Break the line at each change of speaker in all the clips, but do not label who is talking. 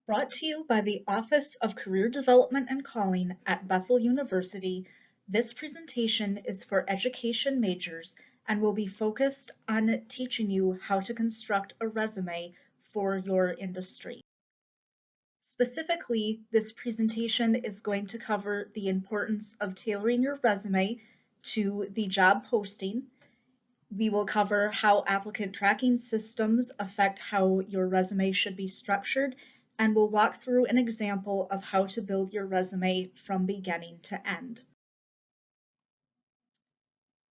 Brought to you by the Office of Career Development and Calling at Bethel University, this presentation is for education majors and will be focused on teaching you how to construct a resume for your industry. Specifically, this presentation is going to cover the importance of tailoring your resume to the job posting. We will cover how applicant tracking systems affect how your resume should be structured, and we'll walk through an example of how to build your resume from beginning to end.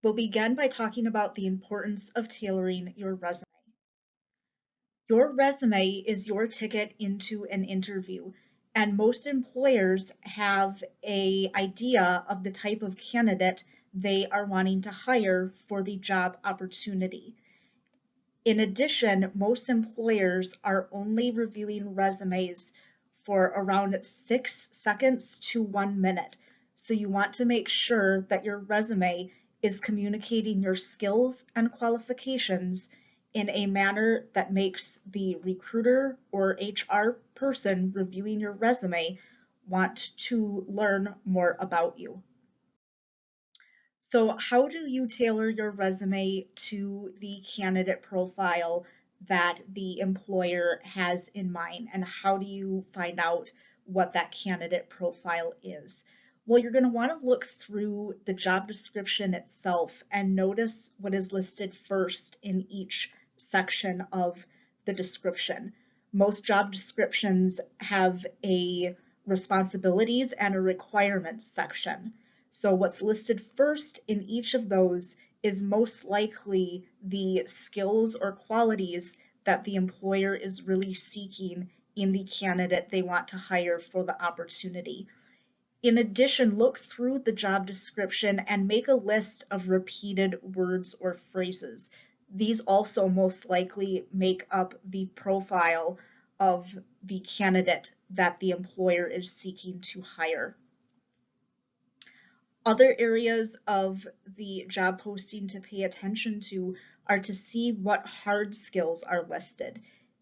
We'll begin by talking about the importance of tailoring your resume. Your resume is your ticket into an interview, and most employers have an idea of the type of candidate they are wanting to hire for the job opportunity. In addition, most employers are only reviewing resumes for around 6 seconds to 1 minute. So you want to make sure that your resume is communicating your skills and qualifications in a manner that makes the recruiter or HR person reviewing your resume want to learn more about you. So how do you tailor your resume to the candidate profile that the employer has in mind? And how do you find out what that candidate profile is? Well, you're going to want to look through the job description itself and notice what is listed first in each section of the description. Most job descriptions have a responsibilities and a requirements section. So what's listed first in each of those is most likely the skills or qualities that the employer is really seeking in the candidate they want to hire for the opportunity. In addition, look through the job description and make a list of repeated words or phrases. These also most likely make up the profile of the candidate that the employer is seeking to hire. Other areas of the job posting to pay attention to are to see what hard skills are listed.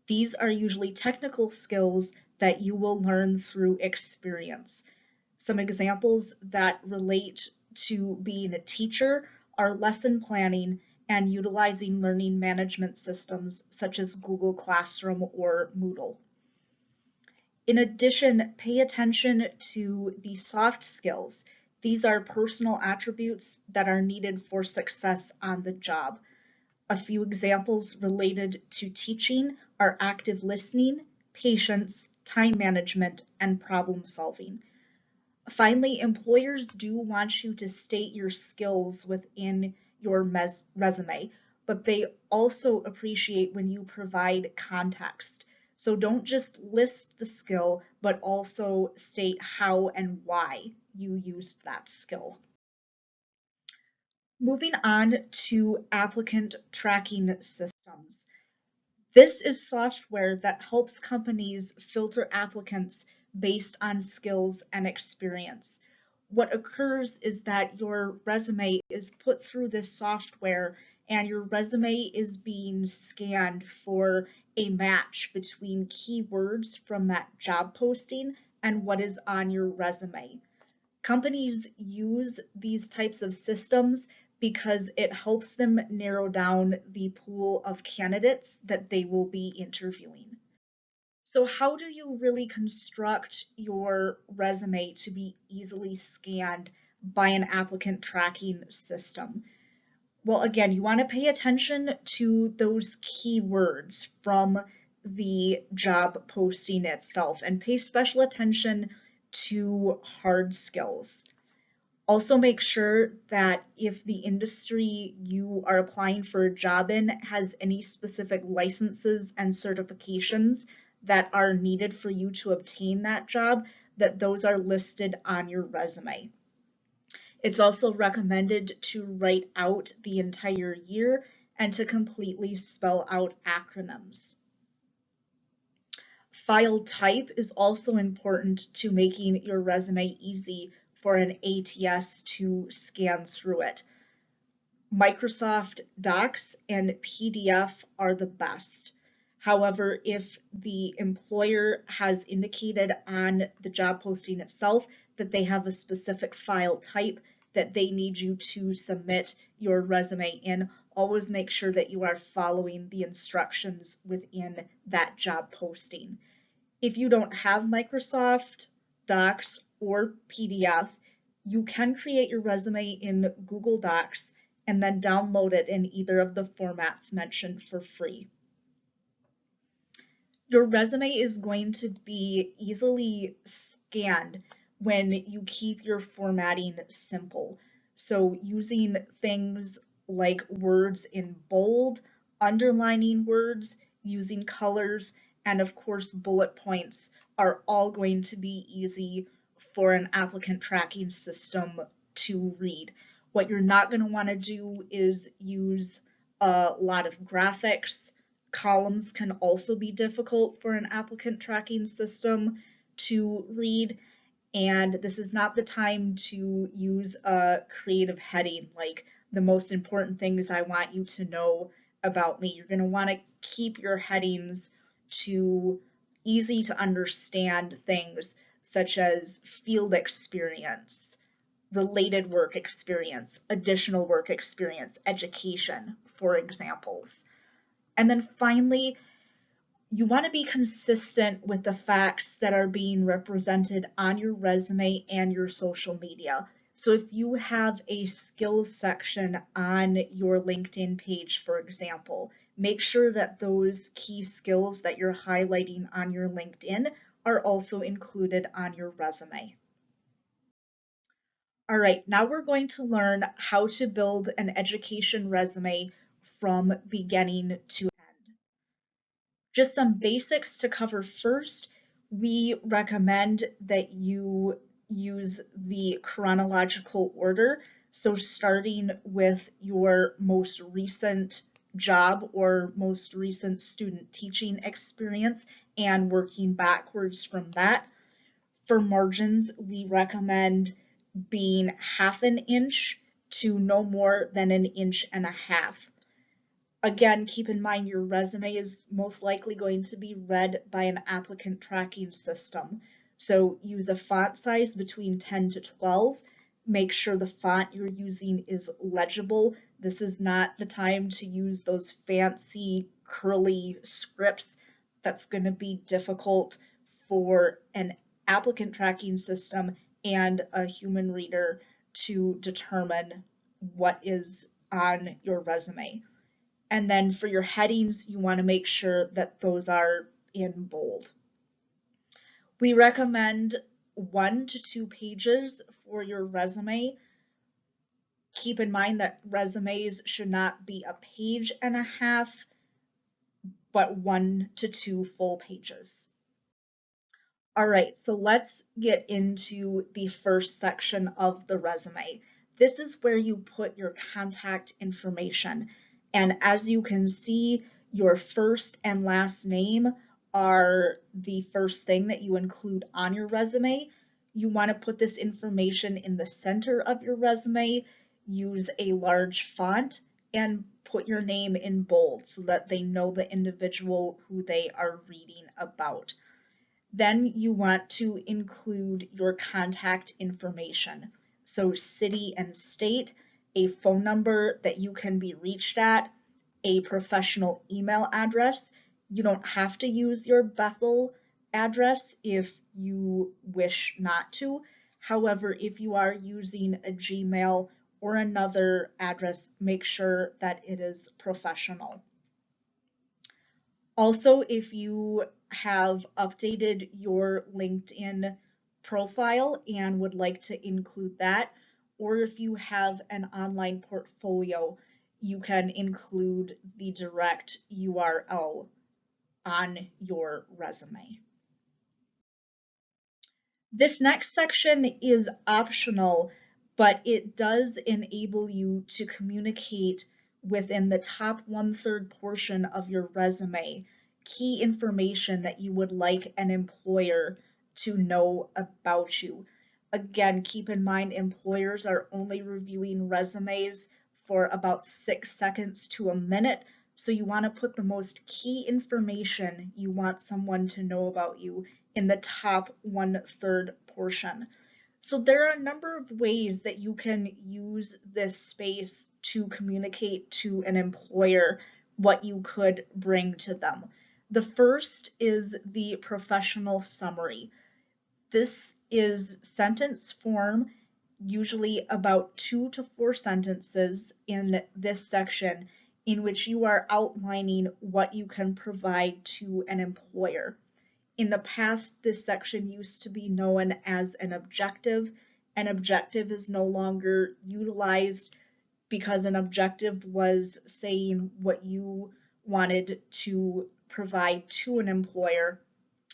These are usually technical skills that you will learn through experience. Some examples that relate to being a teacher are lesson planning and utilizing learning management systems such as Google Classroom or Moodle. In addition, pay attention to the soft skills. These are personal attributes that are needed for success on the job. A few examples related to teaching are active listening, patience, time management, and problem solving. Finally, employers do want you to state your skills within your resume, but they also appreciate when you provide context. So don't just list the skill, but also state how and why you used that skill. Moving on to applicant tracking systems. This is software that helps companies filter applicants based on skills and experience. What occurs is that your resume is put through this software and your resume is being scanned for a match between keywords from that job posting and what is on your resume. Companies use these types of systems because it helps them narrow down the pool of candidates that they will be interviewing. So how do you really construct your resume to be easily scanned by an applicant tracking system? Well, again, you want to pay attention to those keywords from the job posting itself and pay special attention to hard skills. Also make sure that if the industry you are applying for a job in has any specific licenses and certifications that are needed for you to obtain that job, that those are listed on your resume. It's also recommended to write out the entire year and to completely spell out acronyms. File type is also important to making your resume easy for an ATS to scan through it. Microsoft Docs and PDF are the best. However, if the employer has indicated on the job posting itself that they have a specific file type that they need you to submit your resume in, always make sure that you are following the instructions within that job posting. If you don't have Microsoft Docs or PDF, you can create your resume in Google Docs and then download it in either of the formats mentioned for free. Your resume is going to be easily scanned when you keep your formatting simple. So using things like words in bold, underlining words, using colors, and of course bullet points are all going to be easy for an applicant tracking system to read. What you're not going to want to do is use a lot of graphics. Columns can also be difficult for an applicant tracking system to read, and this is not the time to use a creative heading like the most important things I want you to know about me. You're going to want to keep your headings to easy to understand things such as field experience, related work experience, additional work experience, education, for examples. And then finally, you want to be consistent with the facts that are being represented on your resume and your social media. So if you have a skills section on your LinkedIn page, for example, make sure that those key skills that you're highlighting on your LinkedIn are also included on your resume. All right, now we're going to learn how to build an education resume from beginning to end. Just some basics to cover first. We recommend that you use the chronological order. So starting with your most recent job or most recent student teaching experience and working backwards from that. For margins, we recommend being 1/2 inch to no more than 1.5 inches. Again, keep in mind your resume is most likely going to be read by an applicant tracking system. So use a font size between 10 to 12. Make sure the font you're using is legible. This is not the time to use those fancy curly scripts. That's going to be difficult for an applicant tracking system and a human reader to determine what is on your resume. And then for your headings, you want to make sure that those are in bold. We recommend 1 to 2 pages for your resume. Keep in mind that resumes should not be a page and a half, but 1 to 2 full pages. All right, so let's get into the first section of the resume. This is where you put your contact information. And as you can see, your first and last name are the first thing that you include on your resume. You want to put this information in the center of your resume, use a large font, and put your name in bold so that they know the individual who they are reading about. Then you want to include your contact information. So city and state, a phone number that you can be reached at, a professional email address. You don't have to use your Bethel address if you wish not to. However, if you are using a Gmail or another address, make sure that it is professional. Also, if you have updated your LinkedIn profile and would like to include that, or if you have an online portfolio, you can include the direct URL on your resume. This next section is optional, but it does enable you to communicate within the top 1/3 portion of your resume key information that you would like an employer to know about you. Again, keep in mind employers are only reviewing resumes for about 6 seconds to a minute, So you want to put the most key information you want someone to know about you in the top 1/3 portion. So there are a number of ways that you can use this space to communicate to an employer what you could bring to them. The first is the professional summary. This is sentence form, usually about 2 to 4 sentences in this section, in which you are outlining what you can provide to an employer. In the past, this section used to be known as an objective. An objective is no longer utilized because an objective was saying what you wanted to provide to an employer.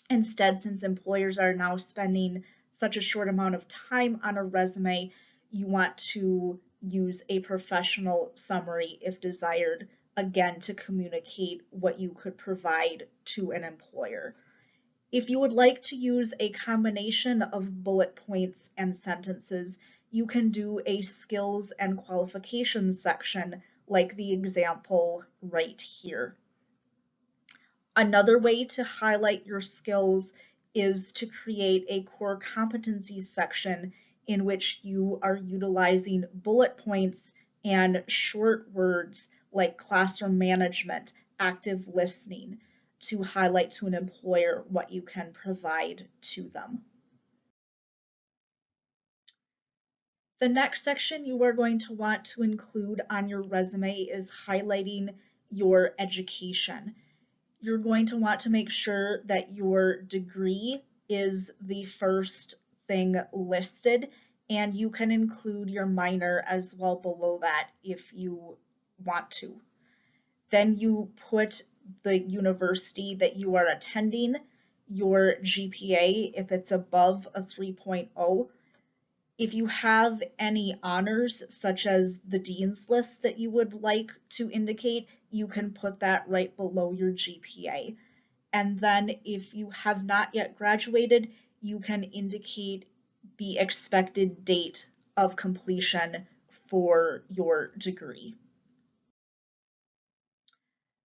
Instead, since employers are now spending such a short amount of time on a resume, you want to use a professional summary if desired, again, to communicate what you could provide to an employer. If you would like to use a combination of bullet points and sentences, you can do a skills and qualifications section like the example right here. Another way to highlight your skills is to create a core competencies section in which you are utilizing bullet points and short words like classroom management, active listening, to highlight to an employer what you can provide to them. The next section you are going to want to include on your resume is highlighting your education. You're going to want to make sure that your degree is the first thing listed, and you can include your minor as well below that if you want to. Then you put the university that you are attending, your GPA if it's above a 3.0. If you have any honors, such as the dean's list that you would like to indicate, you can put that right below your GPA. And then if you have not yet graduated, you can indicate the expected date of completion for your degree.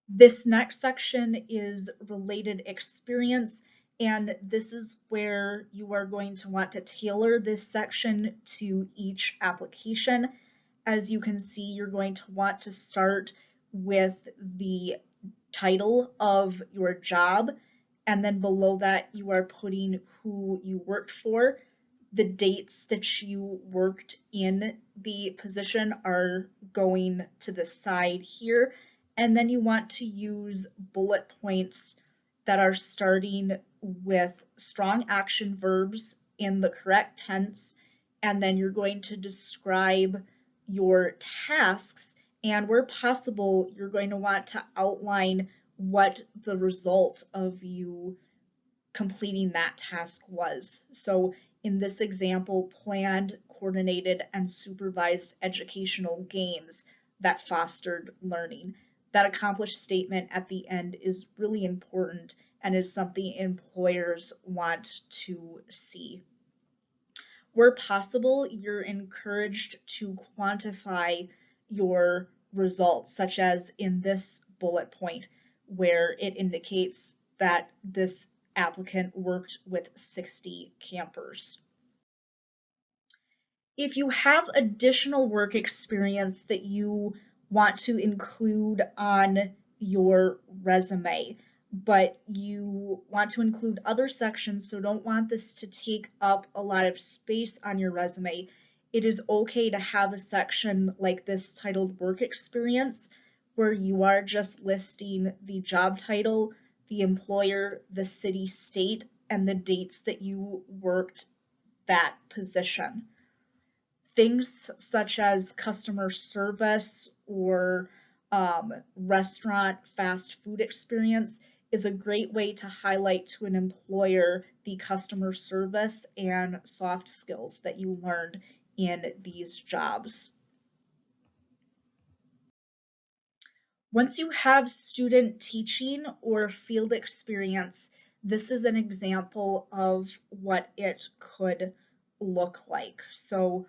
This next section is related experience, and this is where you are going to want to tailor this section to each application. As you can see, you're going to want to start with the title of your job, and then below that you are putting who you worked for. The dates that you worked in the position are going to the side here, and then you want to use bullet points that are starting with strong action verbs in the correct tense, and then you're going to describe your tasks, and where possible, you're going to want to outline what the result of you completing that task was. So in this example, planned, coordinated, and supervised educational games that fostered learning. That accomplished statement at the end is really important and is something employers want to see. Where possible, you're encouraged to quantify your results, such as in this bullet point, where it indicates that this applicant worked with 60 campers. If you have additional work experience that you want to include on your resume, but you want to include other sections, so don't want this to take up a lot of space on your resume, it is okay to have a section like this titled Work Experience, where you are just listing the job title, the employer, the city, state, and the dates that you worked that position. Things such as customer service or restaurant fast food experience is a great way to highlight to an employer the customer service and soft skills that you learned in these jobs. Once you have student teaching or field experience, this is an example of what it could look like. So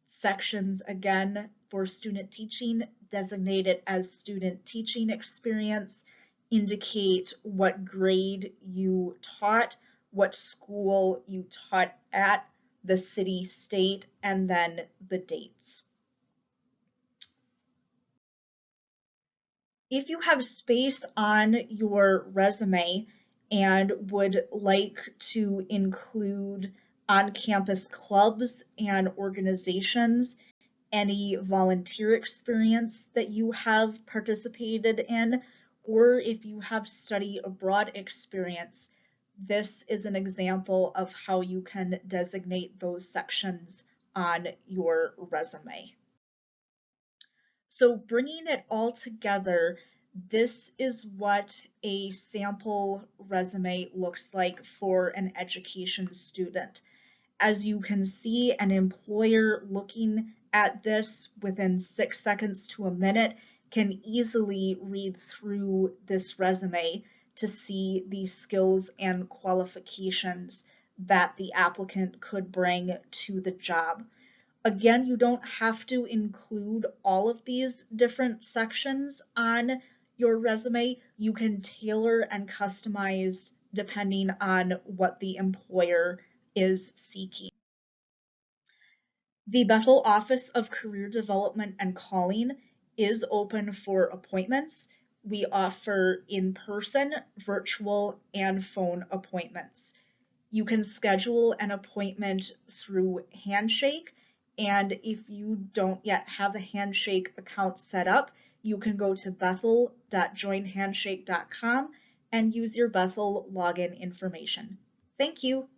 sections again for student teaching, designate it as student teaching experience, indicate what grade you taught, what school you taught at, the city, state, and then the dates. If you have space on your resume and would like to include on-campus clubs and organizations, any volunteer experience that you have participated in, or if you have study abroad experience, this is an example of how you can designate those sections on your resume. So bringing it all together, this is what a sample resume looks like for an education student. As you can see, an employer looking at this within 6 seconds to a minute can easily read through this resume to see the skills and qualifications that the applicant could bring to the job. Again, you don't have to include all of these different sections on your resume. You can tailor and customize depending on what the employer is seeking. The Bethel Office of Career Development and Calling is open for appointments. We offer in-person, virtual, and phone appointments. You can schedule an appointment through Handshake, and if you don't yet have a Handshake account set up, you can go to bethel.joinhandshake.com and use your Bethel login information. Thank you.